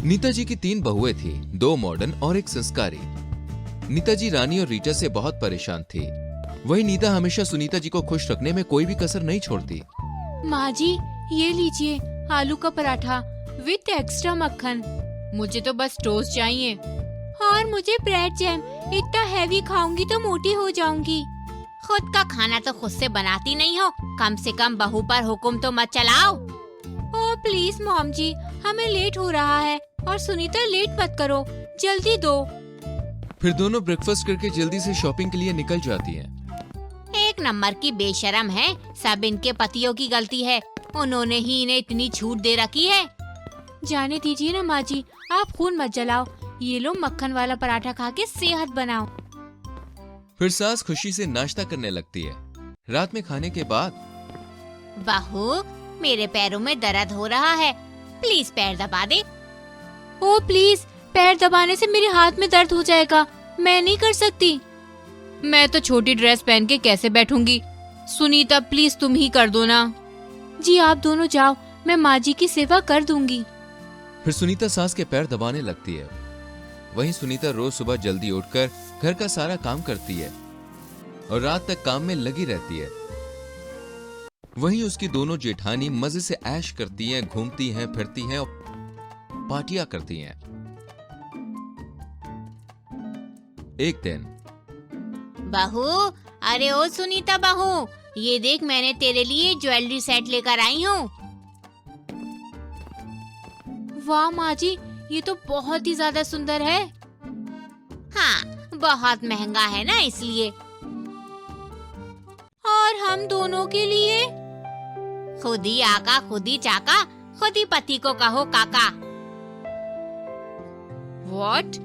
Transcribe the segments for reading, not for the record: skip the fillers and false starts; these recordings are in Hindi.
नीता जी की 3 बहुएं थी, 2 मॉडर्न और 1 संस्कारी। नीता जी रानी और रीटा से बहुत परेशान थी। वही नीता हमेशा सुनीता जी को खुश रखने में कोई भी कसर नहीं छोड़ती। माँ जी, ये लीजिए आलू का पराठा विद एक्स्ट्रा मक्खन। मुझे तो बस टोस्ट चाहिए। और मुझे ब्रेड जैम। इतना हैवी खाऊंगी तो मोटी हो जाऊंगी। खुद का खाना तो खुद से बनाती नहीं हो, कम से कम बहू पर हुक्म तो मत चलाओ। ओह प्लीज मॉम जी, हमें लेट हो रहा है और सुनीता लेट मत करो, जल्दी दो। फिर दोनों ब्रेकफास्ट करके जल्दी से शॉपिंग के लिए निकल जाती हैं। एक नंबर की बेशरम है, सब इनके पतियों की गलती है। उन्होंने ही इन्हें इतनी छूट दे रखी है। जाने दीजिए ना माँ जी, आप खून मत जलाओ। ये लो मक्खन वाला पराठा खा के सेहत बनाओ। फिर सास खुशी से नाश्ता करने लगती है। रात में खाने के बाद, बहू मेरे पैरों में दर्द हो रहा है, प्लीज पैर दबा दे। ओह प्लीज, पैर दबाने से मेरे हाथ में दर्द हो जाएगा, मैं नहीं कर सकती। मैं तो छोटी ड्रेस पहन के कैसे बैठूंगी। सुनीता प्लीज तुम ही कर दो ना। जी आप दोनों जाओ, मैं माँ जी की सेवा कर दूंगी। फिर सुनीता सास के पैर दबाने लगती है। वहीं सुनीता रोज सुबह जल्दी उठकर घर का सारा काम करती है और रात तक काम में लगी रहती है। वहीं उसकी दोनों जेठानी मजे से ऐश करती हैं, घूमती हैं, फिरती हैं और पार्टियां करती हैं। एक दिन, बहू, अरे ओ सुनीता बहू, ये देख मैंने तेरे लिए ज्वेलरी सेट लेकर आई हूँ। वाह माँ जी, ये तो बहुत ही ज्यादा सुंदर है। हाँ, बहुत महंगा है ना इसलिए। और हम दोनों के लिए? खुद ही आका, खुद ही चाका, खुद ही पति को कहो काका। व्हाट?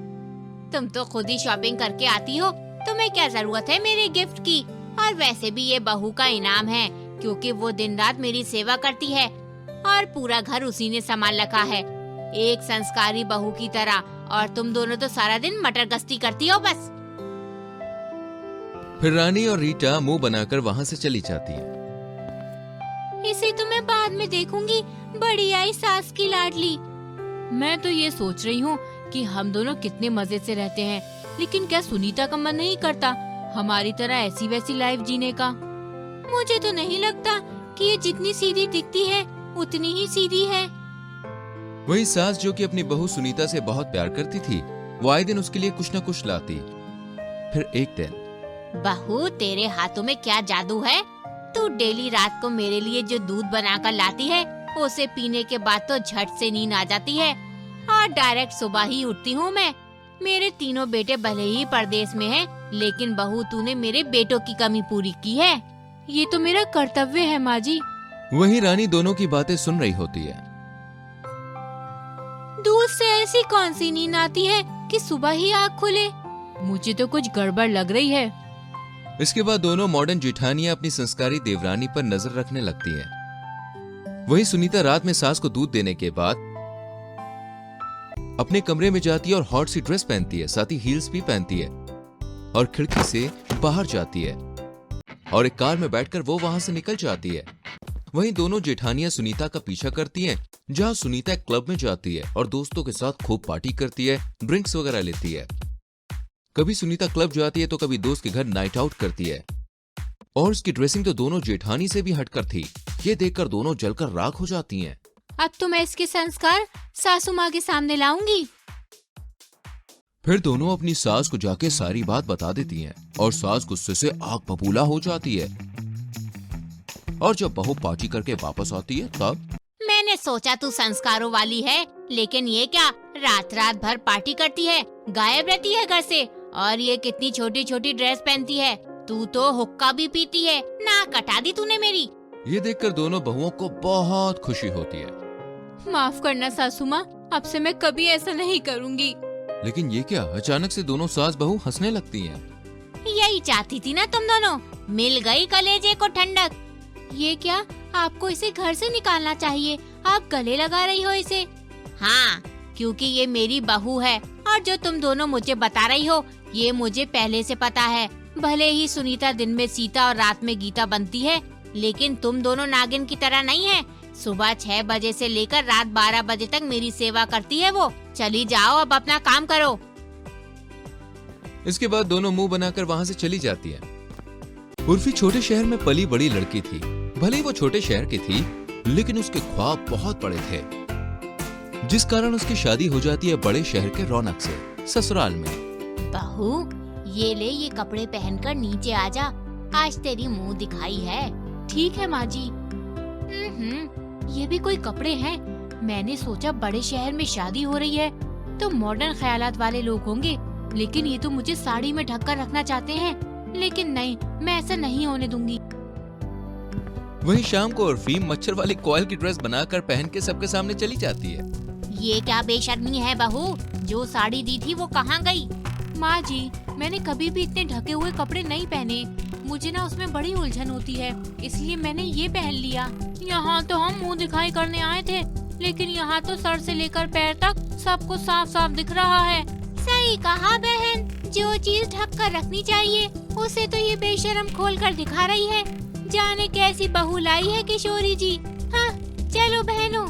तुम तो खुद ही शॉपिंग करके आती हो, तुम्हें क्या जरूरत है मेरे गिफ्ट की। और वैसे भी ये बहू का इनाम है, क्योंकि वो दिन रात मेरी सेवा करती है और पूरा घर उसी ने संभाल रखा है, एक संस्कारी बहू की तरह। और तुम दोनों तो सारा दिन मटर गश्ती करती हो बस। फिर रानी और रीटा मुंह बनाकर वहां से चली जाती हैं। इसे तो मैं बाद में देखूंगी, बड़ी आई सास की लाडली। मैं तो ये सोच रही हूँ कि हम दोनों कितने मजे से रहते हैं, लेकिन क्या सुनीता का मन नहीं करता हमारी तरह ऐसी वैसी लाइफ जीने का? मुझे तो नहीं लगता कि ये जितनी सीधी दिखती है उतनी ही सीधी है। वही सास जो कि अपनी बहू सुनीता से बहुत प्यार करती थी, वो आए दिन उसके लिए कुछ न कुछ लाती। फिर एक दिन, बहू तेरे हाथों में क्या जादू है? तू डेली रात को मेरे लिए जो दूध बनाकर लाती है, उसे पीने के बाद तो झट से नींद आ जाती है और डायरेक्ट सुबह ही उठती हूँ मैं। मेरे तीनों बेटे भले ही परदेश में हैं, लेकिन बहू तूने मेरे बेटों की कमी पूरी की है। ये तो मेरा कर्तव्य है माँ जी। वही रानी दोनों की बातें सुन रही होती है। दूध से ऐसी कौन सी नींद आती है कि सुबह ही आँख खुले? मुझे तो कुछ गड़बड़ लग रही है। इसके बाद दोनों मॉडर्न जेठानियां अपनी संस्कारी देवरानी पर नजर रखने लगती हैं। वही सुनीता रात में सास को दूध देने के बाद अपने कमरे में जाती है और हॉट सी ड्रेस पहनती है, साथ ही हील्स भी पहनती है और खिड़की से बाहर जाती है और एक कार में बैठकर वो वहां से निकल जाती है। वहीं दोनों जेठानियां सुनीता का पीछा करती हैं, जहां सुनीता एक क्लब में जाती है और दोस्तों के साथ खूब पार्टी करती है, ड्रिंक्स वगैरह लेती है। कभी सुनीता क्लब जाती है तो कभी दोस्त के घर नाइट आउट करती है और उसकी ड्रेसिंग तो दोनों जेठानी से भी हटकर थी। ये देखकर दोनों जलकर राख हो जाती हैं। अब तो मैं इसके संस्कार सासू माँ के सामने लाऊंगी। फिर दोनों अपनी सास को जाके सारी बात बता देती हैं और सास गुस्से से आग बबूला हो जाती है। और जब बहू पार्टी करके वापस आती है तब, मैंने सोचा तू संस्कारों वाली है, लेकिन ये क्या, रात रात भर पार्टी करती है, गायब रहती है घर से, और ये कितनी छोटी छोटी ड्रेस पहनती है। तू तो हुक्का भी पीती है, नाक कटा दी तूने मेरी। ये देखकर दोनों बहुओं को बहुत खुशी होती है। माफ करना सासू माँ, अब से मैं कभी ऐसा नहीं करूँगी। लेकिन ये क्या, अचानक से दोनों सास बहू हंसने लगती हैं। यही चाहती थी ना तुम दोनों, मिल गई कलेजे को ठंडक। ये क्या, आपको इसे घर से निकालना चाहिए, आप गले लगा रही हो इसे। हाँ, क्योंकि ये मेरी बहू है और जो तुम दोनों मुझे बता रही हो, ये मुझे पहले से पता है। भले ही सुनीता दिन में सीता और रात में गीता बनती है, लेकिन तुम दोनों नागिन की तरह नहीं है सुबह 6 बजे से लेकर रात 12 बजे तक मेरी सेवा करती है वो। चली जाओ, अब अपना काम करो। इसके बाद दोनों मुंह बनाकर वहां से चली जाती है। उर्फी छोटे शहर में पली बड़ी लड़की थी। भले ही वो छोटे शहर की थी, लेकिन उसके ख्वाब बहुत बड़े थे, जिस कारण उसकी शादी हो जाती है बड़े शहर के रौनक से, ससुराल में। बहू, ये ले, ये कपड़े पहनकर नीचे आ जा। आज तेरी मुंह दिखाई है। ठीक है माँ जी। ये भी कोई कपड़े हैं? मैंने सोचा बड़े शहर में शादी हो रही है तो मॉडर्न ख्यालात वाले लोग होंगे, लेकिन ये तो मुझे साड़ी में ढककर रखना चाहते हैं। लेकिन नहीं, मैं ऐसा नहीं होने दूंगी। वहीं शाम को उर्फी मच्छर वाली कॉयल की ड्रेस बनाकर पहन के सबके सामने चली जाती है। ये क्या बेशर्मी है बहू? जो साड़ी दी थी वो कहाँ गई? माँ जी, मैंने कभी भी इतने ढके हुए कपड़े नहीं पहने। मुझे ना उसमें बड़ी उलझन होती है, इसलिए मैंने ये पहन लिया। यहाँ तो हम मुंह दिखाई करने आए थे, लेकिन यहाँ तो सर से लेकर पैर तक सबको साफ साफ दिख रहा है। सही कहा बहन, जो चीज ढक कर रखनी चाहिए उसे तो ये बेशरम खोल कर दिखा रही है। जाने कैसी बहू लाई है किशोरी जी। हाँ, चलो बहनों।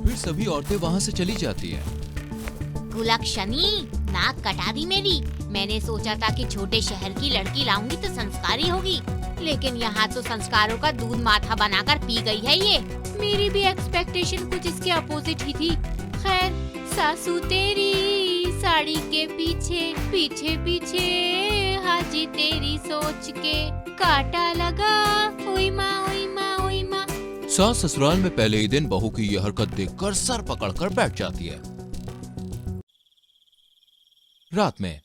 फिर सभी औरतें वहाँ से चली जाती है। कुलक्षणी, नाक कटा दी मेरी। मैंने सोचा था कि छोटे शहर की लड़की लाऊंगी तो संस्कारी होगी, लेकिन यहाँ तो संस्कारों का दूध माथा बनाकर पी गई है ये। मेरी भी एक्सपेक्टेशन कुछ इसके अपोजिट ही थी। खैर, सासू तेरी साड़ी के पीछे पीछे पीछे, हाजी तेरी सोच के काटा लगा। ओई माँ, ओई माँ, ओई माँ। सास ससुराल में पहले ही दिन बहू की यह हरकत देखकर सर पकड़कर बैठ जाती है। रात में,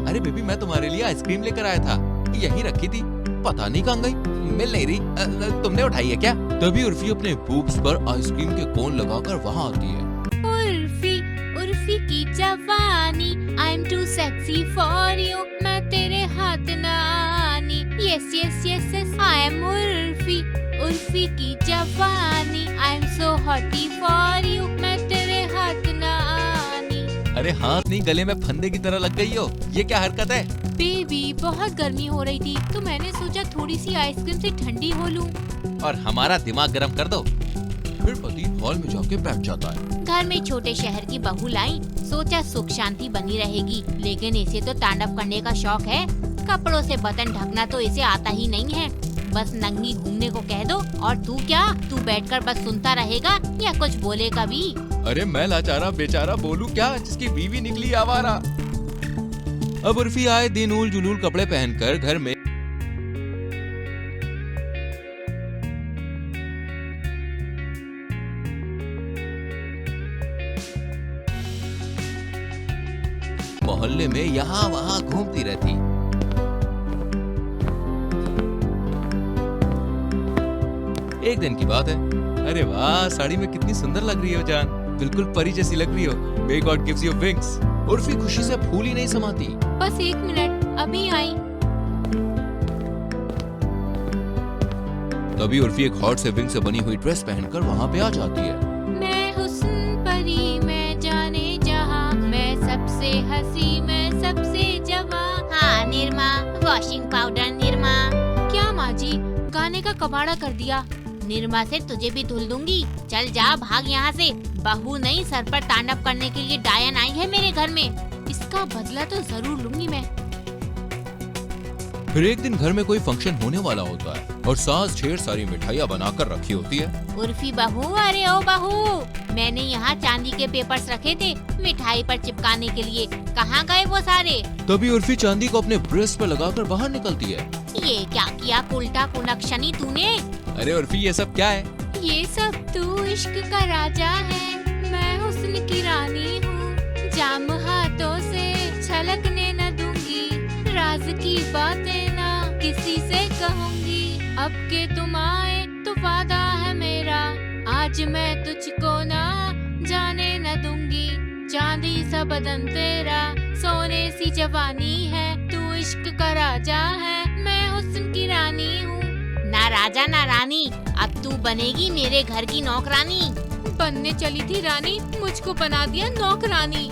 अरे बेबी, मैं तुम्हारे लिए आइसक्रीम लेकर आया था, यहीं रखी थी, पता नहीं कहाँ गई, मिल नहीं रही। तुमने उठाई है क्या? तभी उर्फी अपने बूब्स पर आइसक्रीम के कोन लगाकर वहाँ आती है। उर्फी, उर्फी की जवानी, I am too sexy for you, मैं तेरे हाथ ना आनी। Yes yes yes yes, I am Urfi, Urfi की जवानी, I am so hottie for you, मैं तेरे हाथ ना आनी। अरे हाथ नहीं, गले में फंदे की तरह लग गई हो, ये क्या हरकत है? बेबी, बहुत गर्मी हो रही थी तो मैंने सोचा थोड़ी सी आइसक्रीम से ठंडी हो लूं। और हमारा दिमाग गर्म कर दो। फिर पति हॉल में जाके बैठ जाता है। घर में छोटे शहर की बहू लाई, सोचा सुख शांति बनी रहेगी, लेकिन इसे तो तांडव करने का शौक है। कपड़ों से बटन ढकना तो इसे आता ही नहीं है। बस नंगी घूमने को कह दो। और तू क्या, तू बैठकर बस सुनता रहेगा या कुछ बोलेगा भी? अरे मैं लाचारा बेचारा बोलूं क्या, जिसकी बीवी निकली आवारा। अब उर्फी आए दिन उल जुलूल कपड़े पहनकर घर में मोहल्ले में यहाँ वहाँ घूमती रहती। एक दिन की बात है। अरे वाह, साड़ी में कितनी सुंदर लग रही हो जान, बिल्कुल परी जैसी लग रही हो। May God gives you wings। Urfi खुशी से फूल ही नहीं समाती। बस 1 मिनट, अभी आई। तभी उर्फी एक हॉट से विंग से बनी हुई ड्रेस पहनकर वहाँ पे आ जाती है। मैं हुस्न परी, मैं जाने जहाँ, मैं सबसे हंसी, मैं सबसे जवां। हाँ निर्मा, वॉशिंग पाउडर निर्मा। क्या माँ जी, गाने का कबाड़ा कर दिया। निर्मा से तुझे भी धुल दूंगी। चल जा, भाग यहाँ से। बहू नहीं, सर पर तांडव करने के लिए डायन आई है मेरे घर में। इसका बदला तो जरूर लूंगी मैं। फिर एक दिन घर में कोई फंक्शन होने वाला होता है और सास ढेर सारी मिठाइयाँ बनाकर रखी होती है। उर्फी बहू, अरे ओ बहू, मैंने यहाँ चांदी के पेपर्स रखे थे मिठाई पर चिपकाने के लिए, कहाँ गए वो सारे? तभी उर्फी चांदी को अपने ब्रेस्ट पर लगाकर बाहर निकलती है। ये क्या किया उल्टा कुलक्षणी तूने? अरे उर्फी, ये सब क्या है? ये सब तू इश्क का राजा है, मैं हुस्न की रानी हूँ, जाम हाथों से छलकने न दूंगी, राज की बातें ना किसी से कहूंगी, अब के तुम आए तो वादा है मेरा, आज मैं तुझको ना जाने न दूंगी, चांदी सा बदन तेरा, सोने सी जवानी है, तू इश्क का राजा है, मैं हुस्न की रानी हूँ। ना राजा ना रानी, अब तू बनेगी मेरे घर की नौकरानी। बनने चली थी रानी, मुझको बना दिया नौकरानी।